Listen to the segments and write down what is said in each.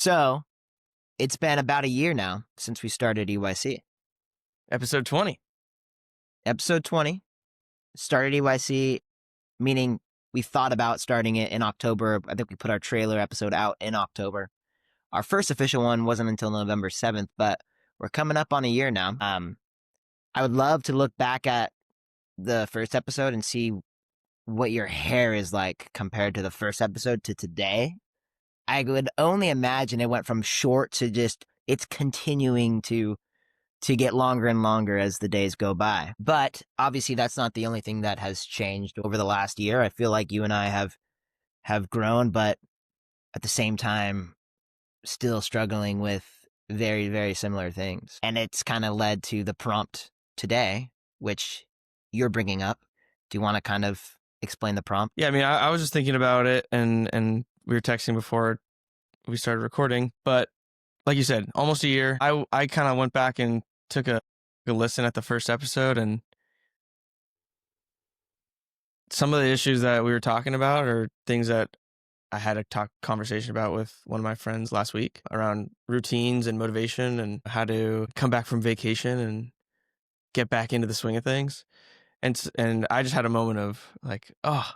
So it's been about a year now since we started EYC. Episode 20. Episode 20 started EYC, meaning we thought about starting it in October. I think we put our trailer episode out in October. Our first official one wasn't until November 7th, but we're coming up on a year now. I would love to look back at the first episode and see what your hair is like compared to the first episode to today. I would only imagine it went from short to just, it's continuing to get longer and longer as the days go by. But obviously that's not the only thing that has changed over the last year. I feel like you and I have grown, but at the same time still struggling with very, very similar things. And it's kind of led to the prompt today, which you're bringing up. Do you want to kind of explain the prompt? Yeah, I mean, I was just thinking about it, and we were texting before we started recording. But like you said, almost a year. I kind of went back and took a listen at the first episode, and some of the issues that we were talking about are things that I had a conversation about with one of my friends last week around routines and motivation and how to come back from vacation and get back into the swing of things. And I just had a moment of like, oh,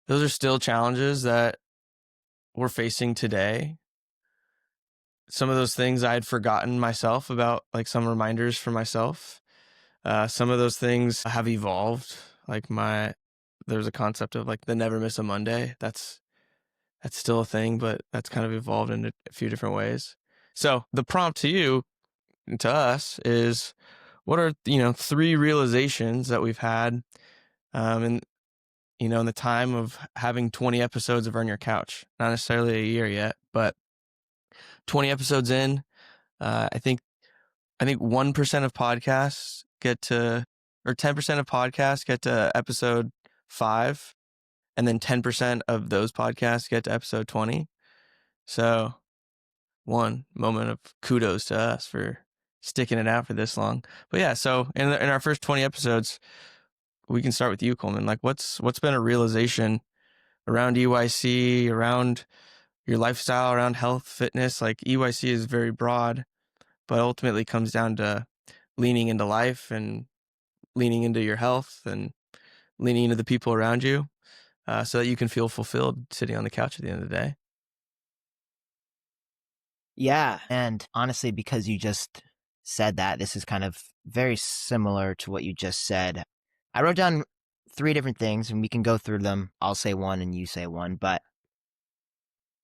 those are still challenges that we're facing today. Some of those things I had forgotten myself about, like some reminders for myself. Some of those things have evolved. Like there's a concept of like the never miss a Monday. That's still a thing, but that's kind of evolved in a few different ways. So the prompt to you and to us is, what are, 3 realizations that we've had, in the time of having 20 episodes of Earn Your Couch? Not necessarily a year yet, but 20 episodes in. I think 1% of podcasts or 10% of podcasts get to episode 5, and then 10% of those podcasts get to episode 20. So one moment of kudos to us for sticking it out for this long. But yeah, so in our first 20 episodes, we can start with you, Coleman. Like what's been a realization around EYC, around your lifestyle, around health, fitness? Like EYC is very broad, but ultimately comes down to leaning into life and leaning into your health and leaning into the people around you, so that you can feel fulfilled sitting on the couch at the end of the day. Yeah. And honestly, because you just said that, this is kind of very similar to what you just said. I wrote down 3 different things and we can go through them. I'll say one and you say one. But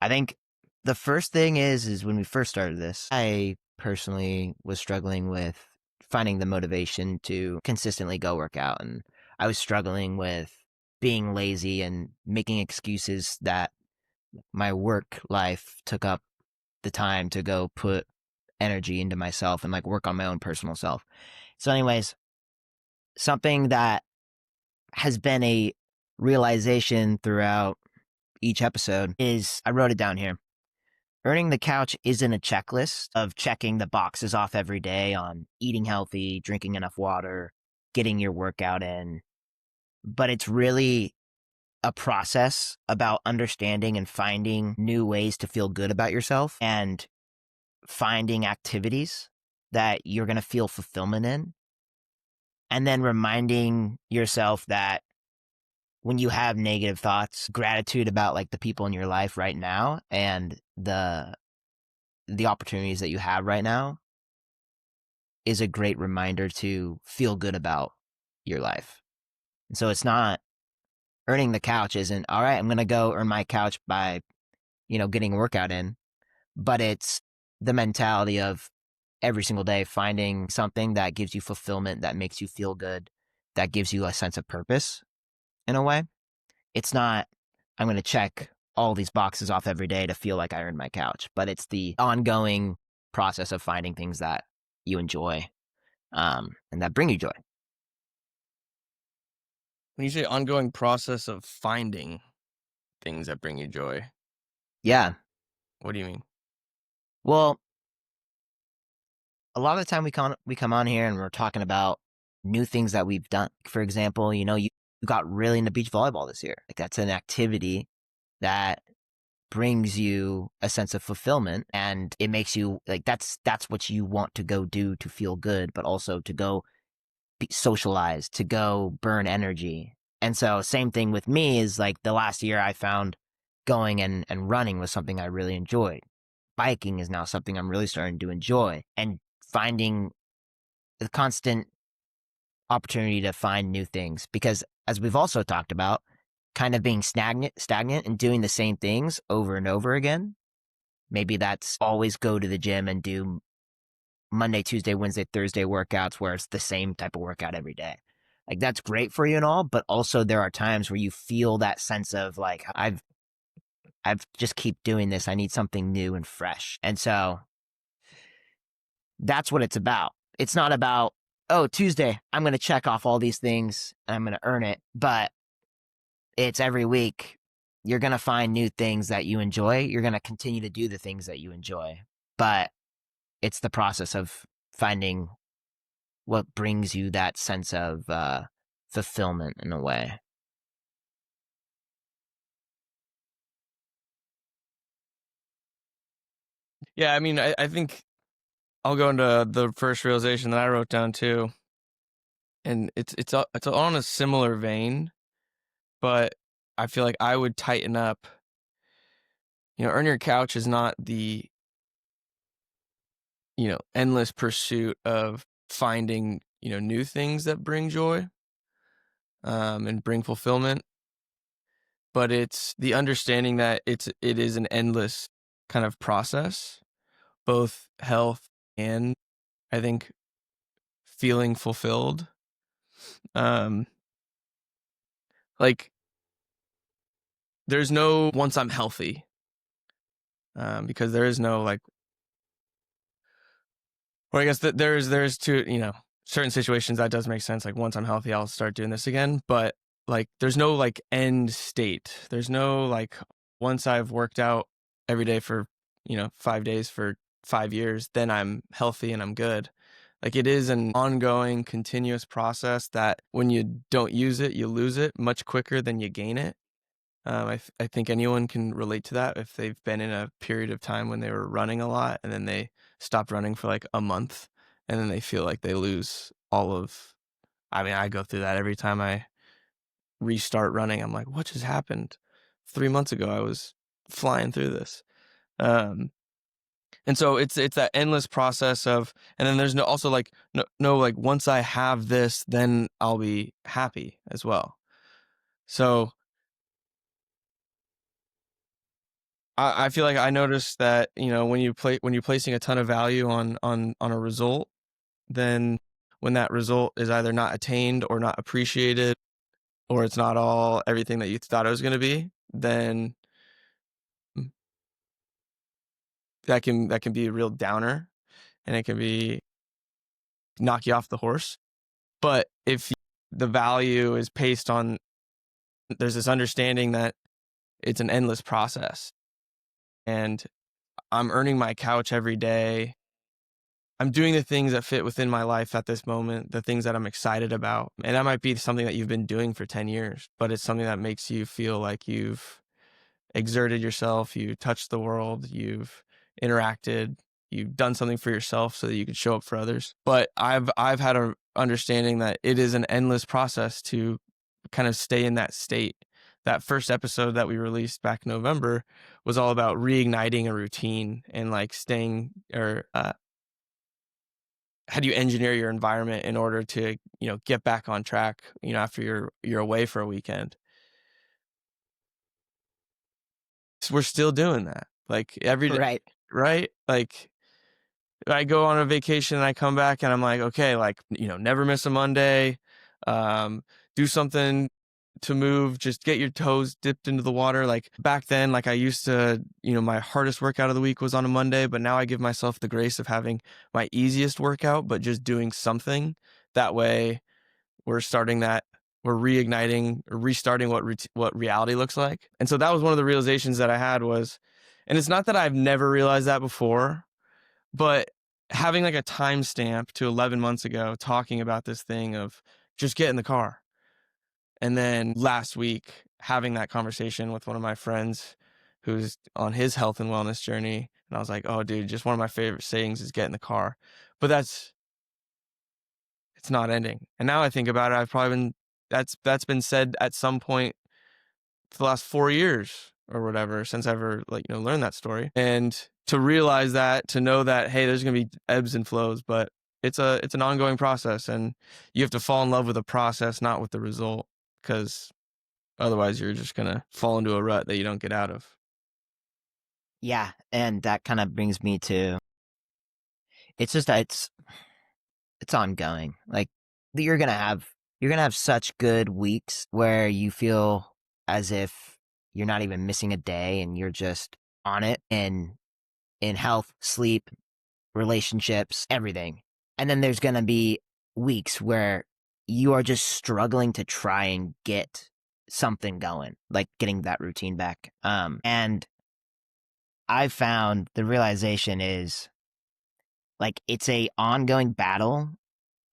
I think the first thing is when we first started this, I personally was struggling with finding the motivation to consistently go work out. And I was struggling with being lazy and making excuses that my work life took up the time to go put energy into myself and like work on my own personal self. So anyways, something that has been a realization throughout each episode is, I wrote it down here. Earning the couch isn't a checklist of checking the boxes off every day on eating healthy, drinking enough water, getting your workout in, but it's really a process about understanding and finding new ways to feel good about yourself and finding activities that you're going to feel fulfillment in. And then reminding yourself that when you have negative thoughts, gratitude about like the people in your life right now and the opportunities that you have right now is a great reminder to feel good about your life. And so it's not, earning the couch isn't, all right, I'm going to go earn my couch by, getting a workout in, but it's the mentality of every single day finding something that gives you fulfillment, that makes you feel good, that gives you a sense of purpose in a way. It's not, I'm going to check all these boxes off every day to feel like I earned my couch, but it's the ongoing process of finding things that you enjoy, and that bring you joy. When you say ongoing process of finding things that bring you joy, Yeah. what do you mean? Well, a lot of the time we come on here and we're talking about new things that we've done. For example, you got really into beach volleyball this year. Like that's an activity that brings you a sense of fulfillment, and it makes you like that's what you want to go do to feel good, but also to go socialize, to go burn energy. And so same thing with me is like the last year I found going and running was something I really enjoyed. Biking is now something I'm really starting to enjoy, and finding the constant opportunity to find new things, because as we've also talked about, kind of being stagnant and doing the same things over and over again. Maybe that's always go to the gym and do Monday, Tuesday, Wednesday, Thursday workouts where it's the same type of workout every day. Like that's great for you and all, but also there are times where you feel that sense of like I've just keep doing this. I need something new and fresh. And so that's what it's about. It's not about, oh, Tuesday, I'm going to check off all these things and I'm going to earn it, but it's every week. You're going to find new things that you enjoy. You're going to continue to do the things that you enjoy, but it's the process of finding what brings you that sense of fulfillment in a way. Yeah, I mean, I think I'll go into the first realization that I wrote down too, and it's on a similar vein, but I feel like I would tighten up. Earn your couch is not the endless pursuit of finding new things that bring joy and bring fulfillment, but it's the understanding that it is an endless kind of process, both health and I think feeling fulfilled. Um, like there's no once I'm healthy, because there is no like, or I guess that there's two, certain situations that does make sense. Like once I'm healthy, I'll start doing this again. But like, there's no like end state. There's no like, once I've worked out every day for, 5 days for 5 years, then I'm healthy and I'm good. Like it is an ongoing, continuous process that when you don't use it, you lose it much quicker than you gain it. I think anyone can relate to that if they've been in a period of time when they were running a lot and then they stopped running for like a month and then they feel like they lose all of. I mean, I go through that every time I restart running. I'm like, what just happened? 3 months ago, I was flying through this. Um, and so it's that endless process of, and then there's no also like no like once I have this, then I'll be happy as well. So I feel like I noticed that, when you're placing a ton of value on a result, then when that result is either not attained or not appreciated, or it's not all everything that you thought it was going to be, then mm, that can be a real downer, and it can be knock you off the horse. But if the value is based on, there's this understanding that it's an endless process, and I'm earning my couch every day. I'm doing the things that fit within my life at this moment, the things that I'm excited about. And that might be something that you've been doing for 10 years, but it's something that makes you feel like you've exerted yourself, you touched the world, you've interacted, you've done something for yourself so that you can show up for others. But I've had a understanding that it is an endless process to kind of stay in that state. That first episode that we released back in November was all about reigniting a routine and like staying, or how do you engineer your environment in order to get back on track after you're away for a weekend. So we're still doing that like every day, Right. right? Like I go on a vacation and I come back and I'm like, okay, like never miss a Monday, do something to move, just get your toes dipped into the water. Like back then, like I used to, my hardest workout of the week was on a Monday, but now I give myself the grace of having my easiest workout, but just doing something. That way we're starting that, we're reigniting or restarting what reality looks like. And so that was one of the realizations that I had was, and it's not that I've never realized that before, but having like a timestamp to 11 months ago talking about this thing of just get in the car. And then last week having that conversation with one of my friends who's on his health and wellness journey, and I was like, "Oh, dude, just one of my favorite sayings is get in the car." But it's not ending. And now I think about it, I've probably been that's been said at some point for the last 4 years or whatever since I ever, like, learned that story. And to realize that, to know that, hey, there's gonna be ebbs and flows, but it's an ongoing process, and you have to fall in love with the process, not with the result, because otherwise you're just gonna fall into a rut that you don't get out of. Yeah, and that kind of brings me to it's just that it's ongoing. Like you're gonna have such good weeks where you feel as if you're not even missing a day and you're just on it in health, sleep, relationships, everything. And then there's gonna be weeks where you are just struggling to try and get something going, like getting that routine back. And I've found the realization is like it's a ongoing battle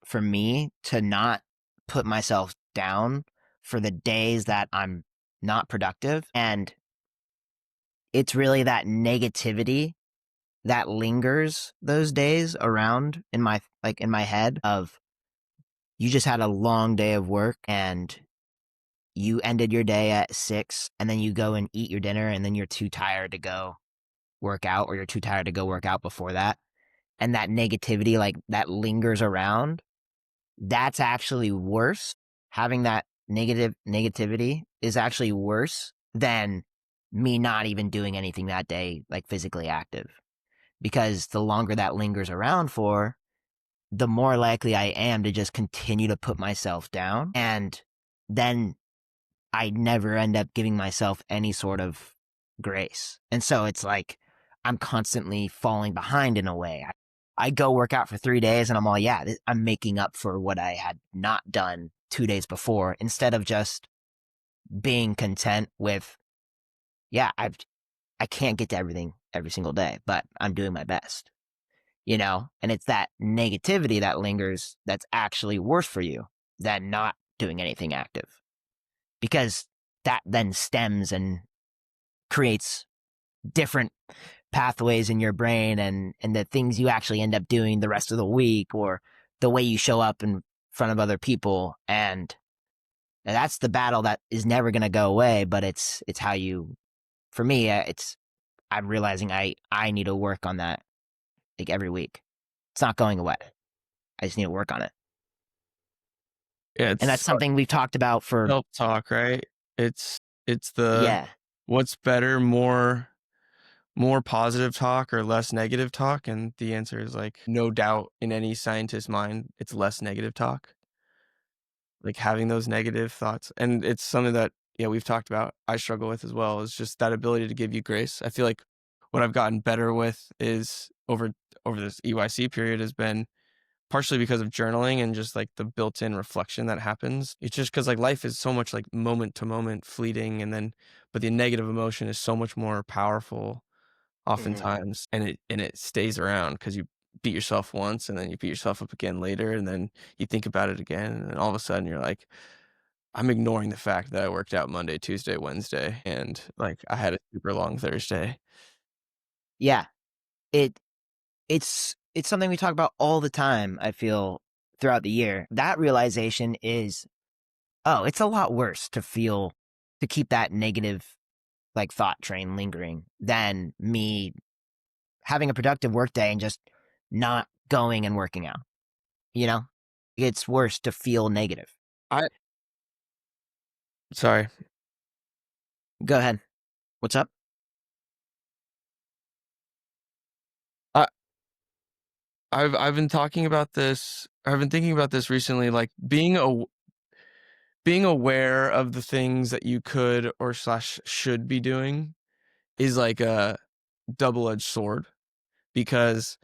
for me to not put myself down for the days that I'm not productive. And it's really that negativity that lingers those days around in my head of you just had a long day of work and you ended your day at 6 and then you go and eat your dinner and then you're too tired to go work out or you're too tired to go work out before that. And that negativity, like that lingers around, that's actually worse. Having that negativity is actually worse than me not even doing anything that day, like physically active. Because the longer that lingers around for, the more likely I am to just continue to put myself down. And then I never end up giving myself any sort of grace. And so it's like I'm constantly falling behind in a way. I go work out for 3 days and I'm all, yeah, I'm making up for what I had not done 2 days before instead of just being content with, yeah, I can't get to everything every single day, but I'm doing my best, you know? And it's that negativity that lingers that's actually worse for you than not doing anything active because that then stems and creates different pathways in your brain and the things you actually end up doing the rest of the week or the way you show up in front of other people and that's the battle that is never going to go away but it's how you for me it's I'm realizing I need to work on that like every week. It's not going away. I just need to work on it. Yeah, And that's it's something we've talked about for self-talk, right? It's the yeah. what's better, more positive talk or less negative talk? And the answer is, like, no doubt in any scientist's mind, it's less negative talk. Like, having those negative thoughts, and it's something that, we've talked about, I struggle with as well, is just that ability to give you grace. I feel like what I've gotten better with is over this EYC period has been partially because of journaling and just, like, the built-in reflection that happens. It's just because, like, life is so much, like, moment to moment fleeting, and then but the negative emotion is so much more powerful Mhm. oftentimes, and it stays around because you beat yourself once, and then you beat yourself up again later, and then you think about it again, and all of a sudden you're like, "I'm ignoring the fact that I worked out Monday, Tuesday, Wednesday, and, like, I had a super long Thursday." Yeah. It it's something we talk about all the time, I feel, throughout the year. That realization is, oh, it's a lot worse to keep that negative, like, thought train lingering than me having a productive work day and just not going and working out, you know? It's worse to feel negative. I Sorry. Go ahead. What's up? I I've been thinking about this recently, like, being aware of the things that you could or slash should be doing is like a double-edged sword because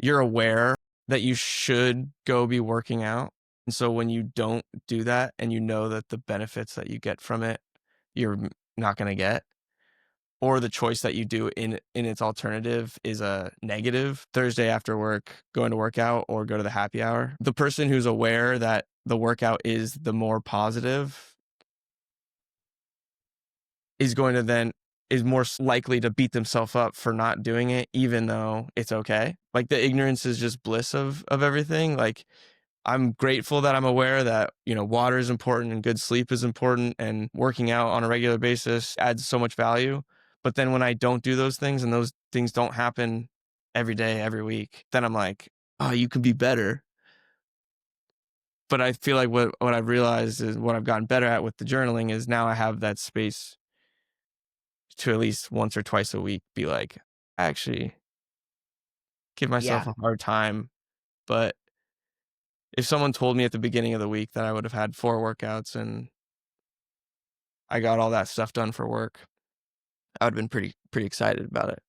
you're aware that you should go be working out, and so when you don't do that and you know that the benefits that you get from it, you're not gonna get, or the choice that you do in its alternative is a negative, Thursday after work, going to work out or go to the happy hour. The person who's aware that the workout is the more positive is going to then is more likely to beat themselves up for not doing it, even though it's okay. Like the ignorance is just bliss of everything. Like I'm grateful that I'm aware that, water is important and good sleep is important and working out on a regular basis adds so much value. But then when I don't do those things and those things don't happen every day, every week, then I'm like, oh, you can be better. But I feel like what I've realized is what I've gotten better at with the journaling is now I have that space to at least once or twice a week be like, I actually give myself Yeah. a hard time. But if someone told me at the beginning of the week that I would have had 4 workouts and I got all that stuff done for work, I would have been pretty excited about it.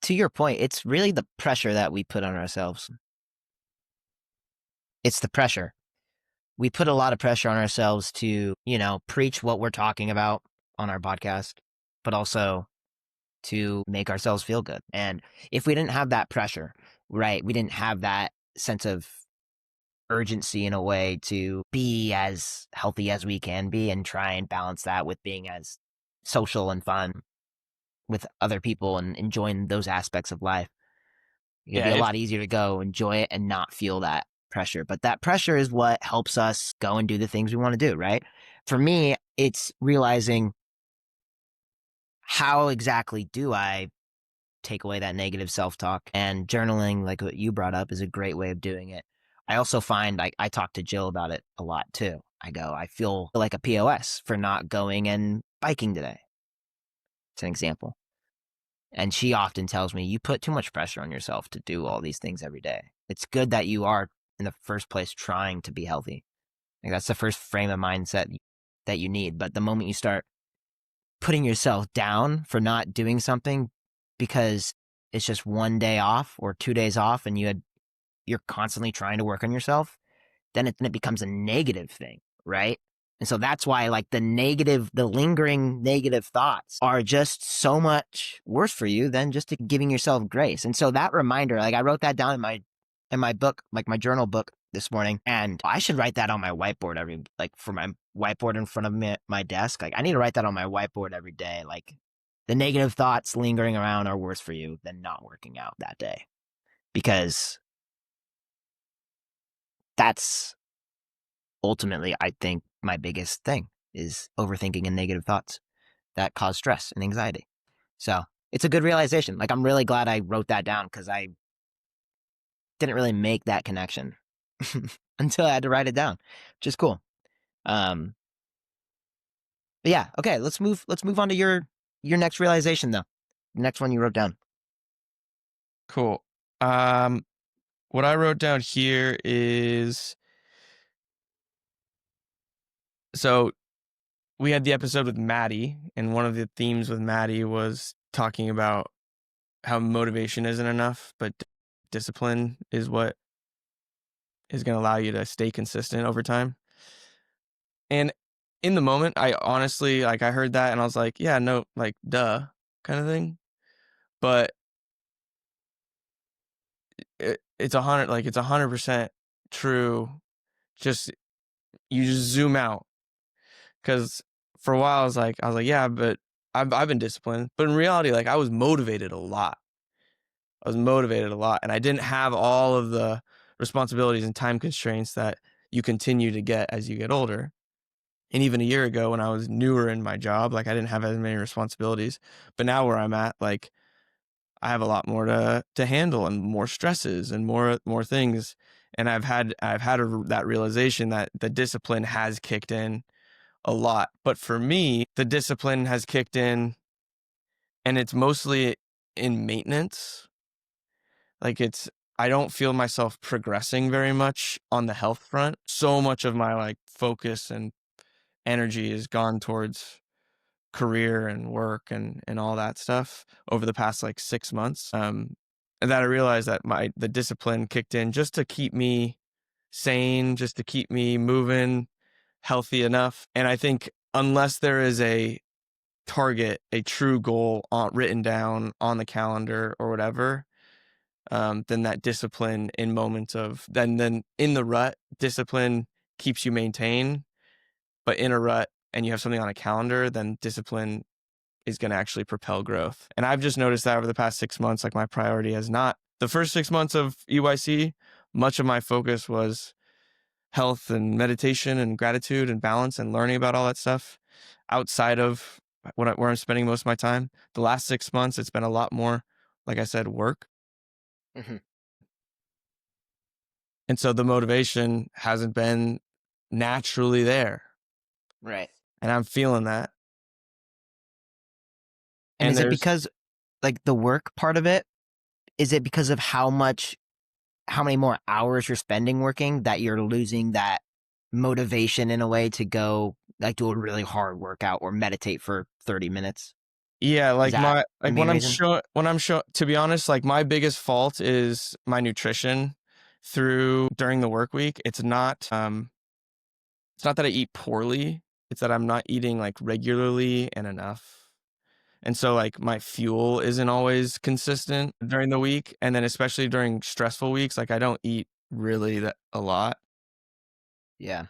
To your point, it's really the pressure that we put on ourselves. It's the pressure. We put a lot of pressure on ourselves to, preach what we're talking about on our podcast, but also to make ourselves feel good. And if we didn't have that pressure, right, we didn't have that sense of urgency in a way to be as healthy as we can be and try and balance that with being as social and fun with other people and enjoying those aspects of life. It'd Yeah, be a lot easier to go enjoy it and not feel that pressure. But that pressure is what helps us go and do the things we want to do, right? For me, it's realizing how exactly do I take away that negative self-talk, and journaling, like what you brought up, is a great way of doing it. I also find I talk to Jill about it a lot too. I feel like a POS for not going and biking today. It's an example. And she often tells me, you put too much pressure on yourself to do all these things every day. It's good that you are in the first place trying to be healthy. Like that's the first frame of mindset that you need. But the moment you start putting yourself down for not doing something because it's just one day off or 2 days off and you're constantly trying to work on yourself, then it becomes a negative thing, right? And so that's why like the lingering negative thoughts are just so much worse for you than just giving yourself grace. And so that reminder, like I wrote that down in my book, like my journal book this morning, and I should write that on my whiteboard for my whiteboard in front of me at my desk. Like I need to write that on my whiteboard every day. Like the negative thoughts lingering around are worse for you than not working out that day, because that's ultimately, I think, my biggest thing is overthinking and negative thoughts that cause stress and anxiety. So it's a good realization. Like, I'm really glad I wrote that down because I didn't really make that connection until I had to write it down, which is cool. But yeah, okay, let's move on to your next realization though. The next one you wrote down. cool. What I wrote down here is, so we had the episode with Maddie, and one of the themes with Maddie was talking about how motivation isn't enough, but discipline is what is going to allow you to stay consistent over time. And in the moment, I honestly, like, I heard that and I was like, yeah, no, like, duh, kind of thing. But it's 100% true. Just, you just zoom out. Cause for a while I was like, yeah, but I've been disciplined. But in reality, like, I was motivated a lot. And I didn't have all of the responsibilities and time constraints that you continue to get as you get older. And even a year ago when I was newer in my job, like, I didn't have as many responsibilities. But now where I'm at, like, I have a lot more to handle and more stresses and more things. And that realization that the discipline has kicked in a lot. But for me, the discipline has kicked in, and it's mostly in maintenance. Like, I don't feel myself progressing very much on the health front. So much of my, like, focus and energy is gone towards career and work and all that stuff over the past, like, 6 months. And that I realized that the discipline kicked in just to keep me sane, just to keep me moving, healthy enough. And I think unless there is a target, a true goal written down on the calendar or whatever, then that discipline in moments of then in the rut, discipline keeps you maintained. But in a rut and you have something on a calendar, then discipline is going to actually propel growth. And I've just noticed that over the past 6 months, like my priority has not. The first 6 months of EYC, much of my focus was health and meditation and gratitude and balance and learning about all that stuff outside of where I'm spending most of my time. The last 6 months, it's been a lot more, like I said, work. Mhm. And so the motivation hasn't been naturally there. Right. And I'm feeling that. And And is it there's, because, like, the work part of it, is it because of how many more hours you're spending working that you're losing that motivation in a way to go, like, do a really hard workout or meditate for 30 minutes? yeah, Is like that the main reason? when I'm sure, to be honest, like my biggest fault is my nutrition during the work week. It's not that I eat poorly. It's that I'm not eating like regularly and enough. And so like my fuel isn't always consistent during the week. And then especially during stressful weeks, like I don't eat really that a lot Yeah,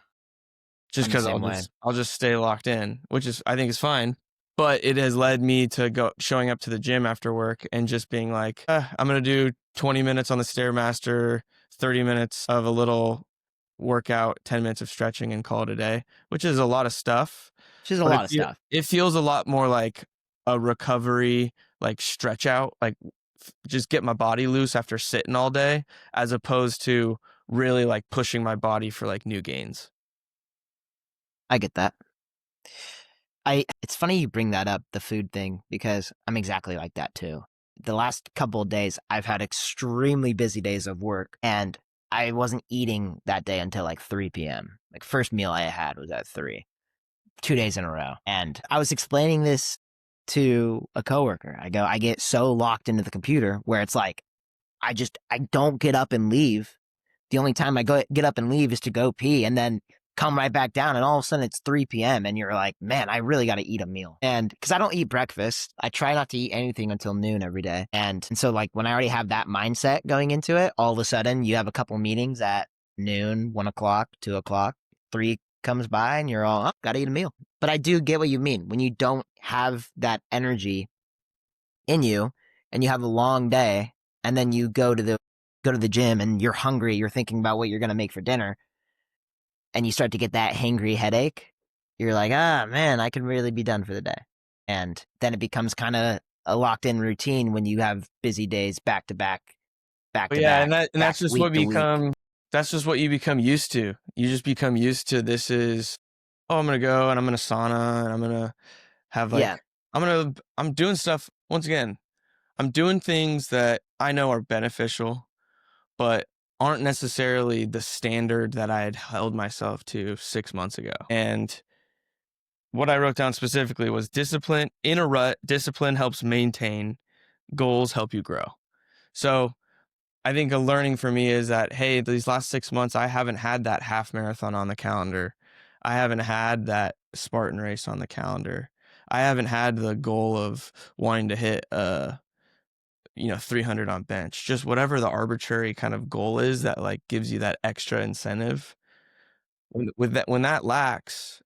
just I'm the because same way. I'll just stay locked in, which is I think is fine. But it has led me to showing up to the gym after work and just being like, I'm gonna do 20 minutes on the Stairmaster, 30 minutes of a little workout, 10 minutes of stretching, and call it a day, which is a lot of stuff. Which is a But lot of stuff. it feels a lot more like a recovery, like stretch out, like just get my body loose after sitting all day, as opposed to really like pushing my body for like new gains. I get that. It's funny you bring that up, the food thing, because I'm exactly like that too. The last couple of days, I've had extremely busy days of work, and I wasn't eating that day until like 3 p.m. Like, first meal I had was at 3, 2 days in a row. And I was explaining this to a coworker. I go, I get so locked into the computer where it's like, I don't get up and leave. The only time I get up and leave is to go pee and then come right back down. And all of a sudden it's 3 p.m. and you're like, man, I really got to eat a meal. And because I don't eat breakfast, I try not to eat anything until noon every day. And so, like, when I already have that mindset going into it, all of a sudden you have a couple meetings at noon, 1 o'clock, 2 o'clock, 3 comes by and you're all, oh, got to eat a meal. But I do get what you mean. When you don't have that energy in you and you have a long day and then you go to the gym and you're hungry, you're thinking about what you're going to make for dinner, and you start to get that hangry headache, you're like, ah, man, I could really be done for the day. And then it becomes kind of a locked in routine when you have busy days back to back, back But to yeah, back, back week to week. that's just what you become used to. You just become used to this is, oh, I'm gonna go and I'm gonna sauna and I'm gonna have Yeah. like I'm doing stuff once again. I'm doing things that I know are beneficial, but aren't necessarily the standard that I had held myself to 6 months ago. And what I wrote down specifically was discipline in a rut. Discipline helps maintain, goals help you grow. So I think a learning for me is that, hey, these last 6 months, I haven't had that half marathon on the calendar. I haven't had that Spartan race on the calendar. I haven't had the goal of wanting to hit 300 on bench. Just whatever the arbitrary kind of goal is that like gives you that extra incentive. When that lacks,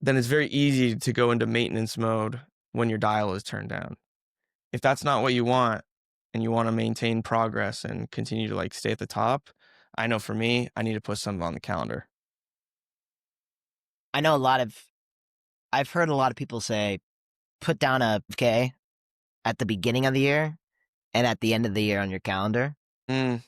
then it's very easy to go into maintenance mode when your dial is turned down. If that's not what you want and you want to maintain progress and continue to like stay at the top, I know for me, I need to put something on the calendar. I know I've heard a lot of people say, put down a K at the beginning of the year and at the end of the year on your calendar. Mm,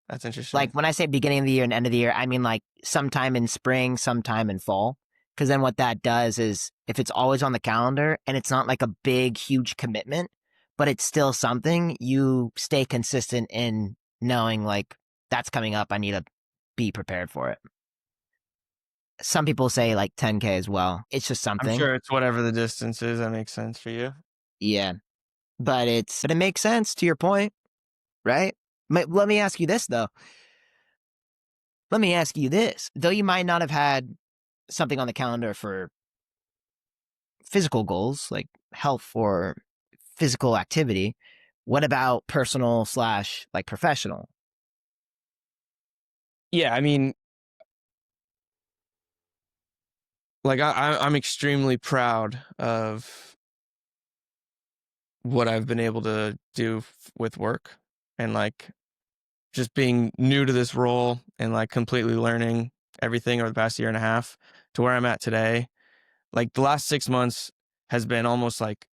that's interesting. Like, when I say beginning of the year and end of the year, I mean like sometime in spring, sometime in fall. Because then what that does is, if it's always on the calendar and it's not like a big, huge commitment, but it's still something, you stay consistent in knowing, like, that's coming up. I need to be prepared for it. Some people say like 10K as well. It's just I'm something. sure it's whatever the distance is that makes sense for you. Yeah. But it makes sense to your point, right? Let me ask you this though. Let me ask you this. Though you might not have had something on the calendar for physical goals like health or physical activity, what about personal slash like professional? Yeah, I mean, like I'm extremely proud of what I've been able to do with work, and like just being new to this role and like completely learning everything over the past year and a half to where I'm at today. Like the last 6 months has been almost like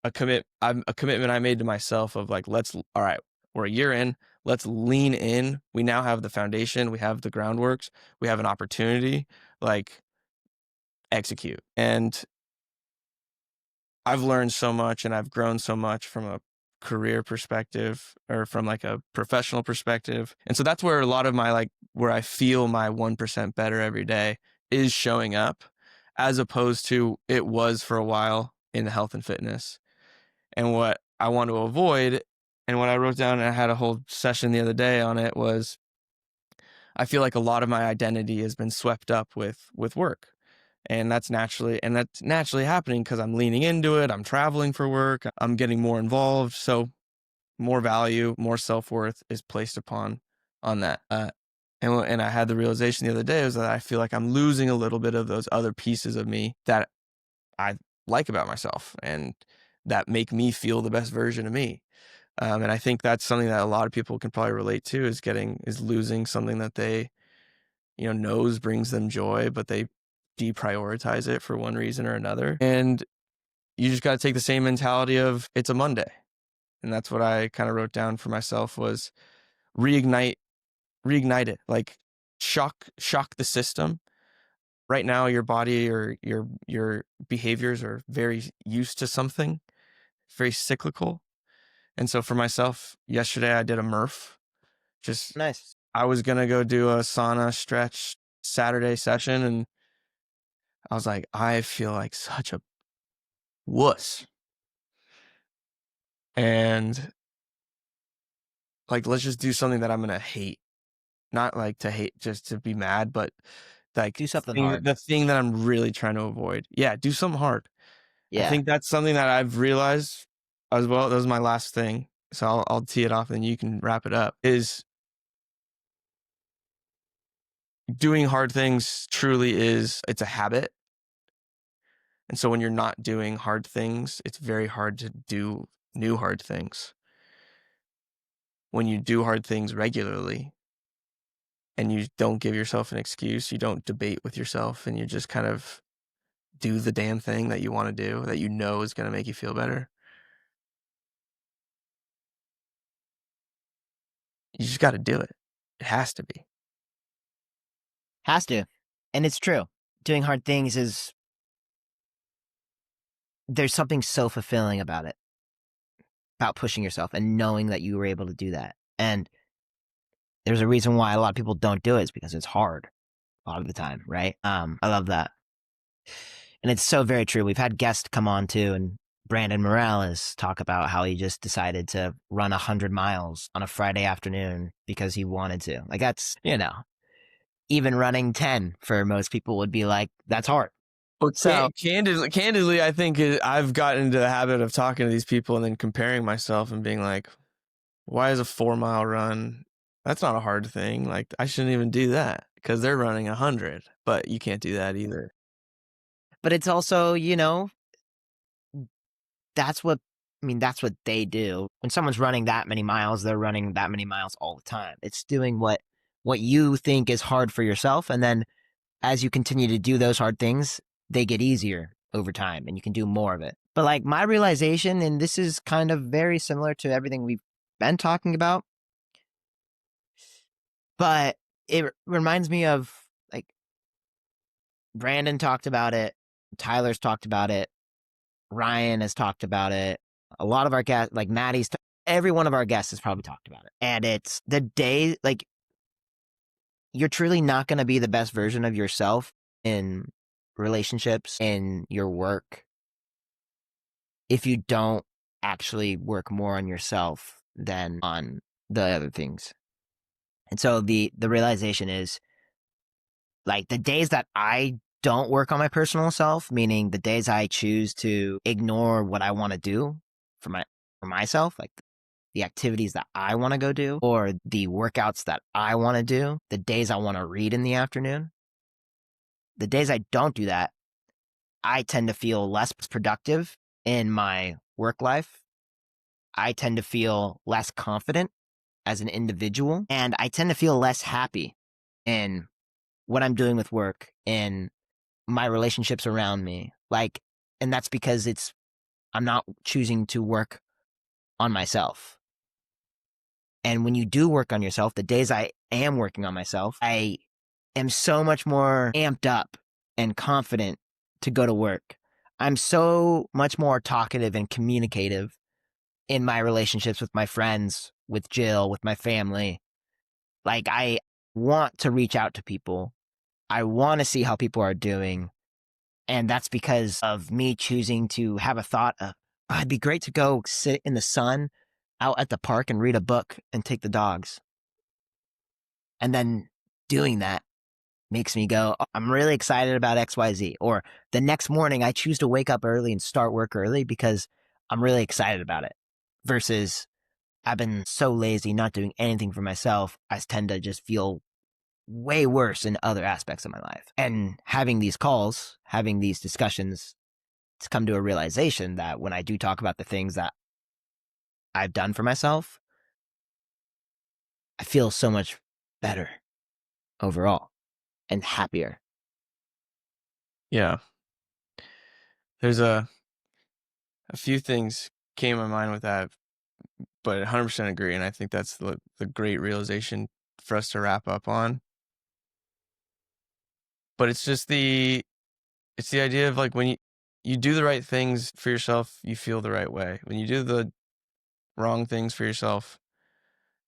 a commitment I made to myself of like, all right, we're a year in, let's lean in. We now have the foundation, we have the groundworks, we have an opportunity, like execute. And I've learned so much and I've grown so much from a career perspective or from like a professional perspective. And so that's where a lot of my like where I feel my 1% better every day is showing up, as opposed to it was for a while in the health and fitness. And what I want to avoid, and what I wrote down and I had a whole session the other day on it, was I feel like a lot of my identity has been swept up with work. And that's naturally happening because I'm leaning into it. I'm traveling for work. I'm getting more involved. So more value, more self-worth is placed upon on that. And I had the realization the other day was that I feel like I'm losing a little bit of those other pieces of me that I like about myself and that make me feel the best version of me. And I think that's something that a lot of people can probably relate to, is losing something that they, knows brings them joy, but they deprioritize it for one reason or another. And you just got to take the same mentality of it's a Monday. And that's what I kind of wrote down for myself was reignite it, like shock the system. Right now your body or your behaviors are very used to something, very cyclical. And so for myself, yesterday I did a Murph. Just Nice. I was gonna go do a sauna stretch Saturday session, and I was like, I feel like such a wuss. And like, let's just do something that I'm gonna hate. Not like to hate just to be mad, but like Do something hard. the thing that I'm really trying to avoid. Yeah, do something hard. I Yeah. think that's something that I've realized as well. That was my last thing. So I'll tee it off and you can wrap it up. Is doing hard things truly it's a habit. And so when you're not doing hard things, it's very hard to do new hard things. When you do hard things regularly and you don't give yourself an excuse, you don't debate with yourself, and you just kind of do the damn thing that you want to do that you know is going to make you feel better. You just got to do it. It has to be. Has to. And it's true. Doing hard things there's something so fulfilling about it, about pushing yourself and knowing that you were able to do that. And there's a reason why a lot of people don't do it, is because it's hard a lot of the time, right? I love that. And it's so very true. We've had guests come on too, and Brandon Morales talk about how he just decided to run 100 miles on a Friday afternoon because he wanted to. Like, that's, even running 10 for most people would be like, that's hard. Well, So, candidly, I think I've gotten into the habit of talking to these people and then comparing myself and being like, why is a 4 mile run? That's not a hard thing. Like, I shouldn't even do that because they're running 100, but you can't do that either. but it's also, that's what, that's what they do. When someone's running that many miles, they're running that many miles all the time. It's doing what you think is hard for yourself. And then as you continue to do those hard things, they get easier over time and you can do more of it. But like my realization, and this is kind of very similar to everything we've been talking about, but it reminds me of like Brandon talked about it, Tyler's talked about it, Ryan has talked about it. A lot of our guests, like every one of our guests has probably talked about it. And it's the day, like, you're truly not going to be the best version of yourself in relationships, in your work, if you don't actually work more on yourself than on the other things. And so the realization is, like, the days that I don't work on my personal self, meaning the days I choose to ignore what I want to do for myself, like the activities that I want to go do or the workouts that I want to do, the days I want to read in the afternoon, the days I don't do that, I tend to feel less productive in my work life. I tend to feel less confident as an individual, and I tend to feel less happy in what I'm doing with work, in my relationships around me. Like, and that's because I'm not choosing to work on myself. And when you do work on yourself, the days I am working on myself, I am so much more amped up and confident to go to work. I'm so much more talkative and communicative in my relationships with my friends, with Jill, with my family. Like, I want to reach out to people. I want to see how people are doing. And that's because of me choosing to have a thought of, "Oh, it'd be great to go sit in the sun out at the park and read a book and take the dogs." And then doing that makes me go, "Oh, I'm really excited about XYZ." Or the next morning, I choose to wake up early and start work early because I'm really excited about it. Versus I've been so lazy, not doing anything for myself, I tend to just feel way worse in other aspects of my life. And having these calls, having these discussions, to come to a realization that when I do talk about the things that I've done for myself, I feel so much better overall and happier. Yeah. There's a few things came to my mind with that, but 100% agree. And I think that's the great realization for us to wrap up on. But it's the idea of like when you do the right things for yourself, you feel the right way. When you do the wrong things for yourself,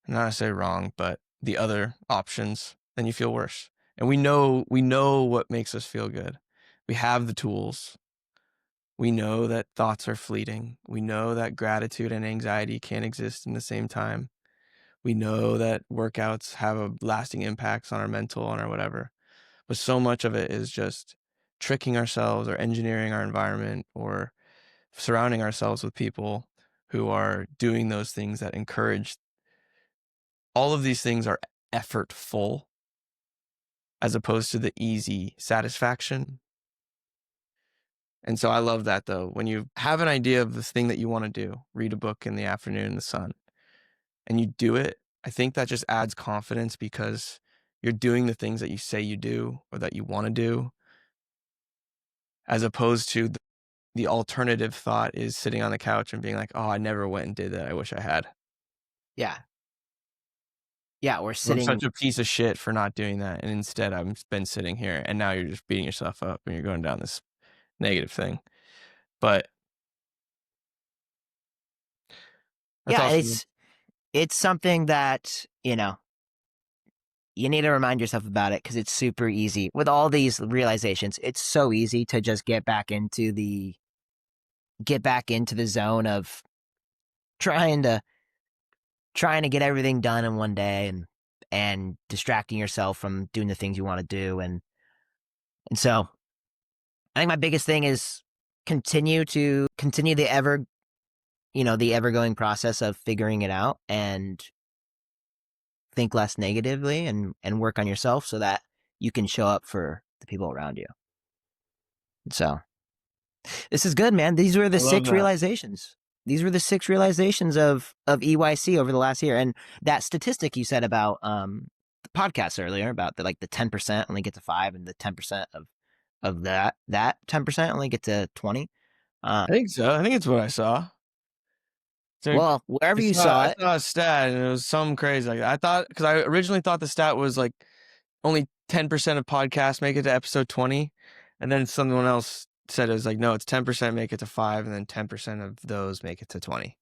not necessarily wrong, but the other options, then you feel worse. And we know what makes us feel good. We have the tools. We know that thoughts are fleeting. We know that gratitude and anxiety can't exist in the same time. We know that workouts have a lasting impacts on our mental, on our whatever. But so much of it is just tricking ourselves or engineering our environment or surrounding ourselves with people who are doing those things that encourage. All of these things are effortful as opposed to the easy satisfaction. And so I love that though. When you have an idea of this thing that you want to do, read a book in the afternoon in the sun, and you do it, I think that just adds confidence because you're doing the things that you say you do or that you want to do, as opposed to the alternative thought is sitting on the couch and being like, oh, I never went and did that. I wish I had. Yeah. Yeah. We're I'm sitting. such a piece of shit for not doing that. And instead, I've been sitting here and now you're just beating yourself up and you're going down this negative thing. But that's Yeah. also, It's something that, you need to remind yourself about it because it's super easy with all these realizations. It's so easy to just get back into the zone of trying to get everything done in one day and distracting yourself from doing the things you want to do. And so I think my biggest thing is continue the ever going process of figuring it out and think less negatively and work on yourself so that you can show up for the people around you. So this is good, man. These were the I love six that. realizations. These were the six realizations of EYC over the last year. And that statistic you said about the podcast earlier about the 10% only get to 5 and the 10% of that 10% only get to 20. I think so. I think it's what I saw. So Well, wherever you saw I it, saw a stat and it was some crazy like that. I thought because I originally thought the stat was like only 10% of podcasts make it to episode 20, and then someone else said it was like no, it's 10% make it to 5, and then 10% of those make it to 20.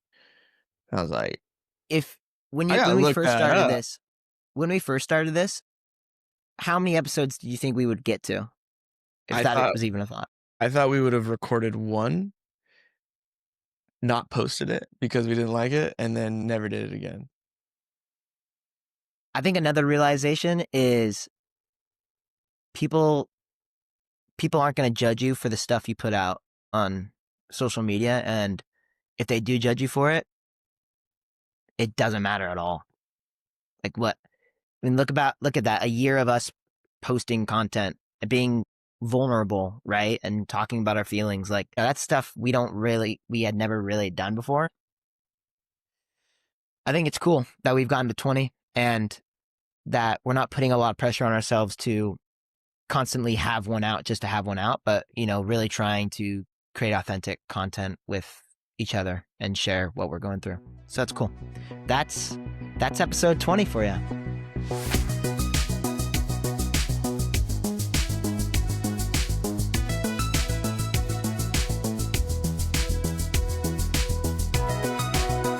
I was like, if I gotta when we look first that started up. this, when we first started this, how many episodes do you think we would get to if I that thought was even a thought? I thought we would have recorded one, not posted it because we didn't like it, and then never did it again. I think another realization is people aren't going to judge you for the stuff you put out on social media, and if they do judge you for it, it doesn't matter at all. Like what? I mean, look at that. A year of us posting content and being vulnerable, right? And talking about our feelings, like that's stuff we had never really done before. I think it's cool that we've gotten to 20 and that we're not putting a lot of pressure on ourselves to constantly have one out just to have one out, but really trying to create authentic content with each other and share what we're going through. So that's cool. That's episode 20 for you.